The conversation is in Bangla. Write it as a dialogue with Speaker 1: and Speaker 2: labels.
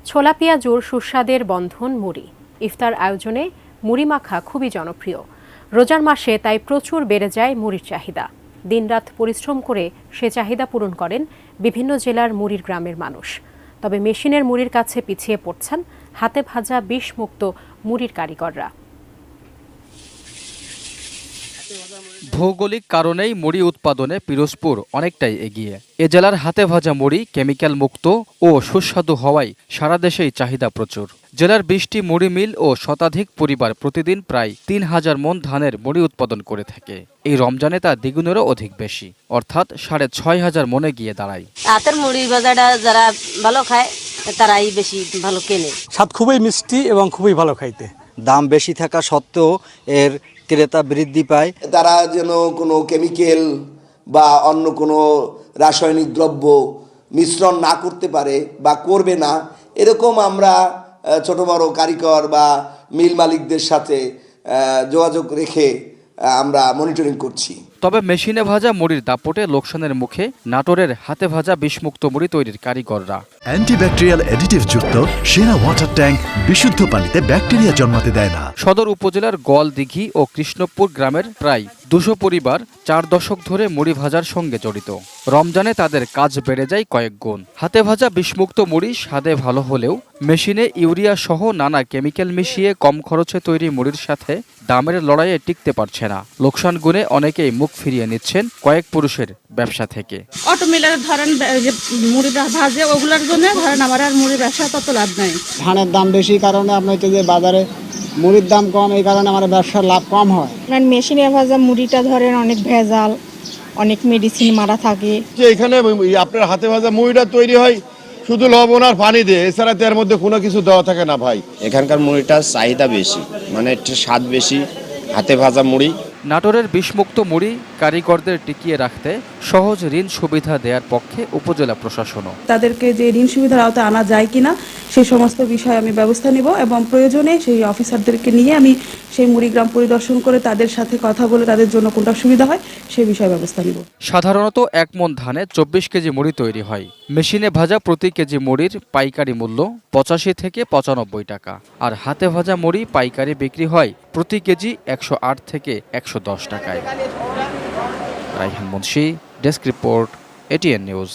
Speaker 1: ছোলা পেঁয়াজুর সুস্বাদের বন্ধন মুড়ি। ইফতার আয়োজনে মুড়ি মাখা খুবই জনপ্রিয়। রোজার মাসে তাই প্রচুর বেড়ে যায় মুড়ির চাহিদা। দিনরাত পরিশ্রম করে সে চাহিদা পূরণ করেন বিভিন্ন জেলার মুড়ির গ্রামের মানুষ। তবে মেশিনের মুড়ির কাছে পিছিয়ে পড়ছেন হাতে ভাজা বিষমুক্ত মুড়ির কারিগররা।
Speaker 2: ভৌগোলিক কারণেই মুড়ি উৎপাদনে পিরোজপুর অনেকটাই এগিয়ে। এ জেলার হাতে ভাজা মুড়ি কেমিক্যাল মুক্ত ও সুস্বাদু হওয়ায় সারা দেশেই চাহিদা প্রচুর। জেলার ২০টি মুড়ি মিল ও শতাধিক পরিবার প্রতিদিন প্রায় ৩,০০০ মণ ধানের মুড়ি উৎপাদন করে থাকে। এই রমজানে তা দ্বিগুণেরও অধিক বেশি, অর্থাৎ ৬,৫০০ মণে গিয়ে দাঁড়ায়।
Speaker 3: হাতের মুড়ি ভাজাটা যারা ভালো খায় তারাই বেশি ভালো কেনে।
Speaker 4: স্বাদ খুবই মিষ্টি এবং খুবই ভালো খাইতে।
Speaker 5: দাম বেশি থাকা সত্ত্বেও এর ক্রেতা বৃদ্ধি পায়।
Speaker 6: তারা যেন কোনো কেমিক্যাল বা অন্য কোনো রাসায়নিক দ্রব্য মিশ্রণ না করতে পারে বা করবে না, এরকম আমরা ছোট বড় কারিগর বা মিল মালিকদের সাথে যোগাযোগ রেখে আমরা মনিটরিং করছি।
Speaker 2: তবে মেশিনে ভাজা মুড়ির দাপটে লোকসানের মুখে নাটোরের হাতে ভাজা বিষমুক্ত মুড়ি তৈরির কারিগররা।
Speaker 7: অ্যান্টিব্যাকটেরিয়াল অ্যাডিটিভ যুক্ত সেরা ওয়াটার ট্যাঙ্ক বিশুদ্ধ পানিতে ব্যাকটেরিয়া জন্মাতে দেয় না।
Speaker 2: সদর উপজেলার গোয়ালদিঘি ও কৃষ্ণপুর গ্রামের প্রায় ২০০ পরিবার ৪ দশক ধরে মুড়ি ভাজার সঙ্গে জড়িত। রমজানে তাদের কাজ বেড়ে যায় কয়েক গুণ। হাতে ভাজা বিষমুক্ত মুড়ি স্বাদে ভালো হলেও মেশিনে ইউরিয়া সহ নানা কেমিক্যাল মিশিয়ে কম খরচে তৈরি মুড়ির সাথে দামের লড়াইয়ে টিকতে পারছে না। লোকসান গুণে অনেকেই মুখ ফিরিয়ে নিচ্ছেন কয়েক পুরুষের ব্যবসা থেকে।
Speaker 8: অটো মিলের ধরেন যে মুড়ি ভাজে ওগুলোর জন্য ধরেন আমার আর মুড়ি ব্যবসা তত লাভ নাই।
Speaker 9: ধানের দাম বেশি কারণে আপনার যে বাজারে মুড়ির দাম কম, এই কারণে আমার ব্যবসার লাভ কম হয়।
Speaker 10: মেশিনে ভাজা মুড়িটা ধরেন অনেক ভেজাল, অনেক মেডিসিন মারা থাকে।
Speaker 11: যে এখানে আপনার হাতে ভাজা মুড়িটা তৈরি হয় শুধু লবণ আর পানি দিয়ে, এছাড়া এর মধ্যে কোনো কিছু দেওয়া থাকে না ভাই।
Speaker 12: এখানকার মুড়িটার চাহিদা বেশি, মানে একটু স্বাদ বেশি হাতে ভাজা মুড়ি।
Speaker 2: নাটোরের বিষমুক্ত মুড়ি কারিগরদের টিকিয়ে রাখতে সহজ ঋণ সুবিধা দেওয়ার পক্ষে উপজেলা প্রশাসনও।
Speaker 8: তাদেরকে যে ঋণ সুবিধার আওতায় আনা যায় কিনা সেই সমস্ত বিষয়ে আমি ব্যবস্থা নিব এবং প্রয়োজনে সেই অফিসারদেরকে নিয়ে আমি সেই মুড়িগ্রাম পরিদর্শন করে তাদের সাথে কথা বলে তাদের জন্য কোনটা সুবিধা হয় সেই বিষয়ে ব্যবস্থা নিব।
Speaker 2: সাধারণত ১ মণ ধানে ২৪ কেজি মুড়ি তৈরি হয়। মেশিনে ভাজা প্রতি কেজি মুড়ির পাইকারি মূল্য ৮৫ থেকে ৯৫ টাকা, আর হাতে ভাজা মুড়ি পাইকারি বিক্রি হয় প্রতি কেজি ১০৮ থেকে ১১০ টাকায়। Raihan Munshi, desk report, ATN news.